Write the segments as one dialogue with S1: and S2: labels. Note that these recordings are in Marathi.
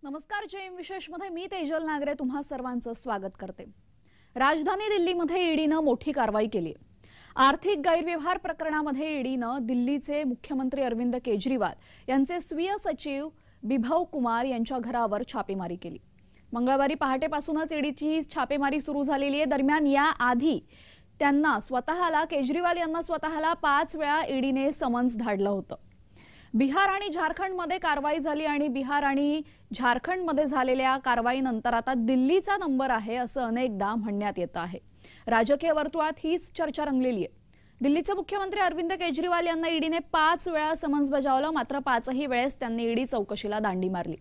S1: नमस्कार. जयम विशेष मध्ये मी तेजल नागरे तुम्हा सर्वांचं स्वागत करते. राजधानी दिल्लीमध्ये ईडीने मोठी कारवाई केली. आर्थिक गैरव्यवहार प्रकरणामध्ये ईडीने दिल्लीचे मुख्यमंत्री अरविंद केजरीवाल यांचे स्वीय सचिव बिभव कुमार यांच्या घरावर छापेमारी केली. मंगळवारी पहाटेपासूनच ईडीची छापेमारी सुरू झालेली आहे. दरम्यान या आधी केजरीवाल यांना स्वतःला 5 वेळा ईडीने समन्स धाडलं होतं. बिहार आणि झारखंडमध्ये कारवाई झाली आणि बिहार आणि झारखंडमध्ये झालेल्या कारवाईनंतर आता दिल्लीचा नंबर आहे असं अनेकदा म्हणण्यात येतं आहे. राजकीय वर्तुळात हीच चर्चा रंगलेली आहे. दिल्लीचे मुख्यमंत्री अरविंद केजरीवाल यांना ईडीने 5 वेळा समन्स बजावलं, मात्र 5ही वेळेस त्यांनी ईडी चौकशीला दांडी मारली.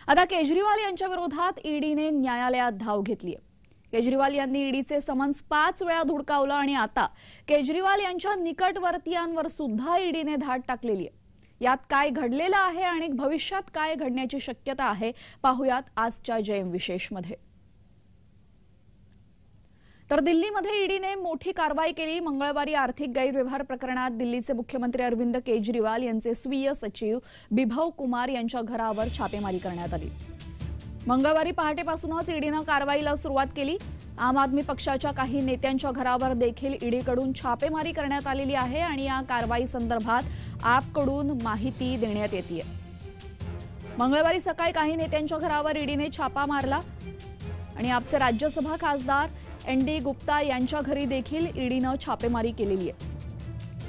S1: आता केजरीवाल यांच्या विरोधात ईडीने न्यायालयात धाव घेतली आहे. केजरीवाल यांनी ईडीचे समन्स 5 वेळा धुडकावलं आणि आता केजरीवाल यांच्या निकटवर्तीयांवर सुद्धा ईडीने धाड टाकलेली आहे. यात काय घडलेलं आहे आणि भविष्यात काय घडण्याची शक्यता आहे पाहूयात आजच्या जयम विशेषमध्ये. तर दिल्लीमध्ये ईडीने मोठी कारवाई केली. मंगळवारी आर्थिक गैरव्यवहार प्रकरणात दिल्लीचे मुख्यमंत्री अरविंद केजरीवाल यांचे स्वीय सचिव बिभव कुमार यांच्या घरावर छापेमारी करण्यात आली. मंगळवारी पहाटेपासूनच ईडीने कारवाईला सुरुवात केली. आम आदमी पक्षाच्या काही नेत्यांच्या घरावर देखील ईडीकडून छापेमारी करण्यात आलेली आहे आणि या कारवाई संदर्भात आपकडून माहिती देण्यात येते. मंगळवारी सकाळी काही नेत्यांच्या घरावर ईडीने छापा मारला आणि आपचे राज्यसभा खासदार एनडी गुप्ता यांच्या घरी देखील ईडीने छापेमारी केलेली आहे.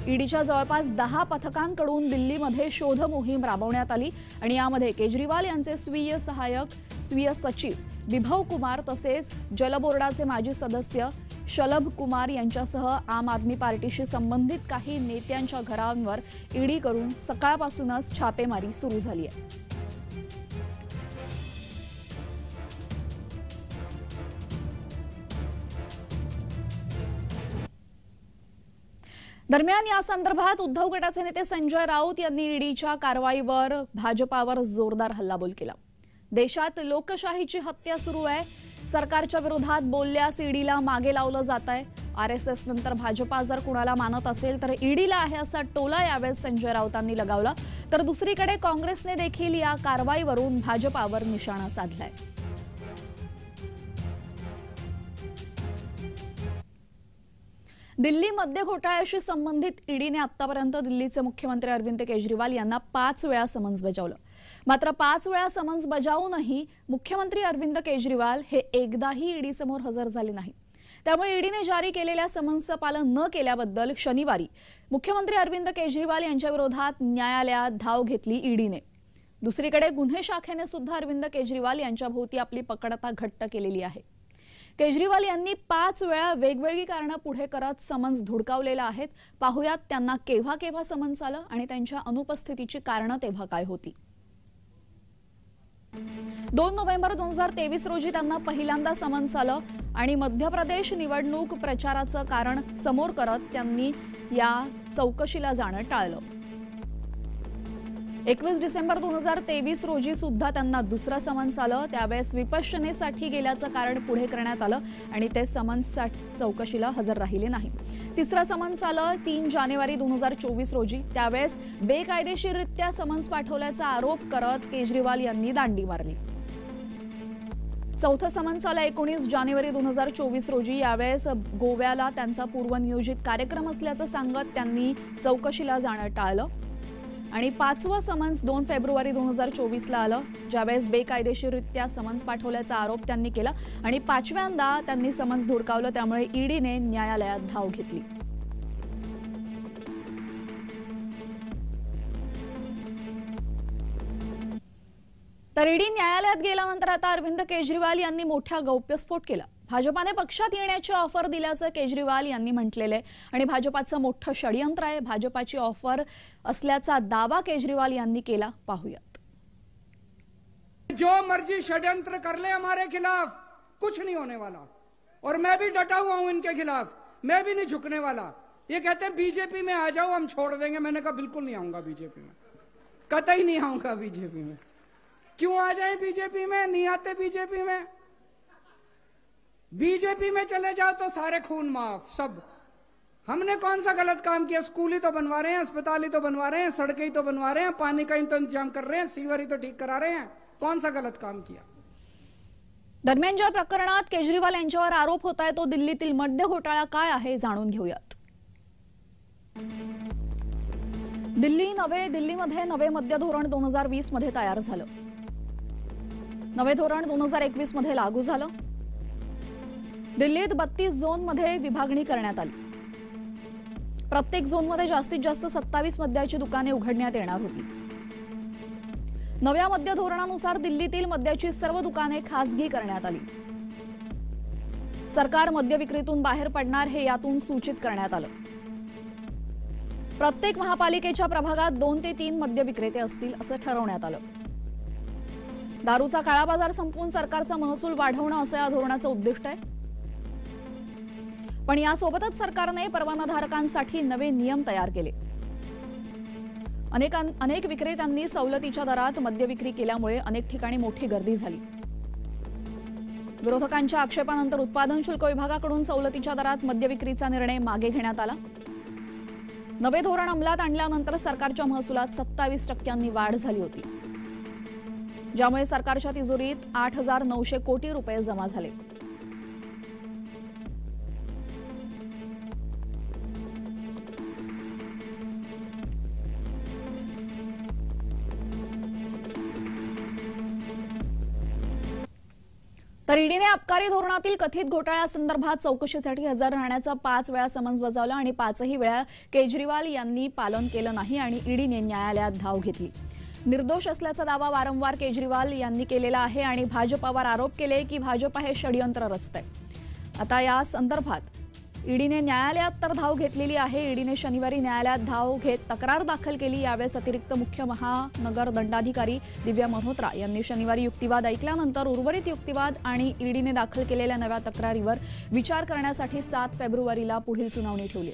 S1: ईडीच्या जवळपास 10 पथकांकडून दिल्लीमध्ये शोध मोहीम राबवण्यात आली आणि यामध्ये केजरीवाल यांचे स्वीय सचिव बिभव कुमार तसेच जल बोर्डाचे माजी सदस्य शलभ कुमार यांच्यासह आम आदमी पार्टीशी संबंधित काही नेत्यांच्या घरांवर ईडी करून सकाळपासूनच छापेमारी सुरू झाली आहे. दरम्यान या संदर्भात उद्धव गटाचे नेते संजय राऊत यांनी ईडीच्या कारवाईवर भाजपावर जोरदार हल्लाबोल केला. देशात लोकशाहीची हत्या सुरू आहे. सरकारच्या विरोधात बोलल्यास ईडीला मागे लावलं जात आहे. आरएसएस नंतर भाजपा जर कुणाला मानत असेल तर ईडीला आहे असा टोला यावेळेस संजय राऊतांनी लगावला. तर दुसरीकडे काँग्रेसने देखील या कारवाईवरून भाजपावर निशाणा साधलाय. दिल्ली मद्य घोटाळ्याशी संबंधित ईडीने आतापर्यंत दिल्लीचे मुख्यमंत्री अरविंद केजरीवाल यांना 5 वेळा समन्स बजावलं. मात्र 5 वेळा समन्स बजावूनही मुख्यमंत्री अरविंद केजरीवाल हे एकदाही ईडी समोर हजर झाले नाही. त्यामुळे ईडीने जारी केलेल्या समन्सचं पालन न केल्याबद्दल शनिवारी मुख्यमंत्री अरविंद केजरीवाल यांच्या विरोधात न्यायालयात धाव घेतली ईडीने. दुसरीकडे गुन्हे शाखेने सुद्धा अरविंद केजरीवाल यांच्या भोवती आपली पकड आता घट्ट केलेली आहे. केजरीवाल यांनी 5 वेळा वेगवेगळी कारणं पुढे करत समन्स धुडकावलेला आहेत. पाहुयात त्यांना केव्हा केव्हा समन्स आलं आणि त्यांच्या अनुपस्थितीची कारणं तेव्हा काय होती. 2 नोव्हेंबर 2023 रोजी त्यांना पहिल्यांदा समन्स आलं आणि मध्य प्रदेश निवडणूक प्रचाराचं कारण समोर करत त्यांनी या चौकशीला जाणं टाळलं. 21 डिसेंबर 2023 रोजी सुद्धा त्यांना दुसरं समन्स आलं. त्यावेळेस विपश्यनेसाठी गेल्याचं कारण पुढे करण्यात आलं आणि ते समन्स चौकशीला हजर राहिले नाही. तिसरं समन्स आलं 3 जानेवारी 2024 रोजी. त्यावेळेस बेकायदेशीररित्या समन्स पाठवल्याचा आरोप करत केजरीवाल यांनी दांडी मारली. चौथं समन्स आलं 19 जानेवारी 2024 रोजी. यावेळेस गोव्याला त्यांचा पूर्वनियोजित कार्यक्रम असल्याचं सांगत त्यांनी चौकशीला जाणं टाळलं. आणि 5वं समन्स 2 फेब्रुवारी 2024ला आलं, ज्यावेळेस बेकायदेशीररित्या समन्स पाठवल्याचा आरोप त्यांनी केला आणि 5व्यांदा त्यांनी समन्स धुडकावलं. त्यामुळे ईडीने न्यायालयात धाव घेतली. तर ईडी न्यायालयात गेल्यानंतर आता अरविंद केजरीवाल यांनी मोठा गौप्यस्फोट केला. भाजपाने पक्षात येण्याची ऑफर दिल्याचं केजरीवाल यांनी म्हटलेलं आहे आणि भाजपाचं मोठं षडयंत्र आहे. भाजपाची ऑफर असल्याचा दावा केजरीवाल यांनी केला. पाहूयात.
S2: जो मर्जी षड्यंत्र कर ले हमारे खिलाफ, कुछ नहीं होने वाला और मैं भी डटा हुआ हूं इनके खिलाफ. मैं भी नहीं झुकने वाला. ये कहते हैं बीजेपी में आ जाओ हम छोड़ देंगे. मैंने कहा बिल्कुल नहीं आऊंगा बीजेपी में, कतई नहीं आऊंगा बीजेपी में. क्यों आ जाए बीजेपी में? नहीं आते बीजेपी में. बीजेपी में चले जाओ तो सारे खून माफ सब. हमने कौन सा गलत काम किया? स्कूल ही तो बनवा रहे हैं, अस्पताल ही तो बनवा रहे हैं, सड़कें ही तो बनवा रहे हैं, पानी का ही तो इंतजाम कर रहे हैं, सीवर ही तो ठीक करा रहे हैं. कौन सा गलत काम किया?
S1: दरम्यान ज्या प्रकरणात केजरीवाल यांच्यावर आरोप होत आहे तो दिल्लीतील मद्य घोटाळा काय आहे जाणून घेऊयात. दिल्लीमध्ये नवे मद्य धोरण 2020 मध्ये तयार झालं. नवे धोरण 2021 मध्ये लागू झालं. दिल्लीत 32 झोनमध्ये विभागणी करण्यात आली. प्रत्येक झोनमध्ये जास्तीत जास्त 27 मद्याची दुकाने उघडण्यात येणार होती. नव्या मद्य धोरणानुसार दिल्लीतील मद्याची सर्व दुकाने खासगी करण्यात आली. सरकार मद्य विक्रीतून बाहेर पडणार हे यातून सूचित करण्यात आलं. प्रत्येक महापालिकेच्या प्रभागात 2 ते 3 मद्य विक्रेते असतील असं ठरवण्यात आलं. दारूचा काळा बाजार संपवून सरकारचा महसूल वाढवणं असं या धोरणाचं उद्दिष्ट आहे. पण यासोबतच सरकारने परवानाधारकांसाठी नवे नियम तयार केले. अनेक विक्रेत्यांनी सवलतीच्या दरात मद्य विक्री केल्यामुळे अनेक ठिकाणी मोठी गर्दी झाली. विरोधकांच्या आक्षेपानंतर उत्पादन शुल्क विभागाकडून सवलतीच्या दरात मद्य विक्रीचा निर्णय मागे घेण्यात आला. नवे धोरण अंमलात आणल्यानंतर सरकारच्या महसुलात 27% वाढ झाली होती, ज्यामुळे सरकारच्या तिजोरीत 8,900 कोटी रुपये जमा झाले. तर ईडीने आबकारी धोरणातील कथित घोटाळ्यासंदर्भात चौकशीसाठी हजर राहण्याचा 5 वेळा समन्स बजावला आणि 5ही वेळा केजरीवाल यांनी पालन केलं नाही आणि ईडीने न्यायालयात धाव घेतली. निर्दोष असल्याचा दावा वारंवार केजरीवाल यांनी केलेला आहे आणि भाजपावर आरोप केले की भाजप हे षडयंत्र रचतंय. आता या संदर्भात ईडीने न्यायालयात तर धाव घेतलेली आहे. ईडीने शनिवारी न्यायालयात धाव घेत तक्रार दाखल केली. यावेळेस अतिरिक्त मुख्य महानगर दंडाधिकारी दिव्या मल्होत्रा यांनी शनिवारी युक्तिवाद ऐकल्यानंतर उर्वरित युक्तिवाद आणि ईडीने दाखल केलेल्या नव्या तक्रारीवर विचार करण्यासाठी 7 फेब्रुवारीला पुढील सुनावणी ठेवली.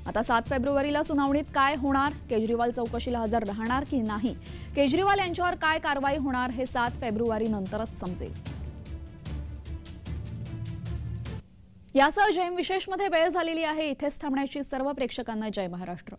S1: आता 7 फेब्रुवारीला सुनावणीत काय होणार, केजरीवाल चौकशीला हजर राहणार की नाही, केजरीवाल यांच्यावर काय कारवाई होणार हे 7 फेब्रुवारी नंतरच समजेल. यासह जयम विशेषमध्ये वेळ झालेली आहे. इथेच थांबण्याची सर्व प्रेक्षकांना जय महाराष्ट्र.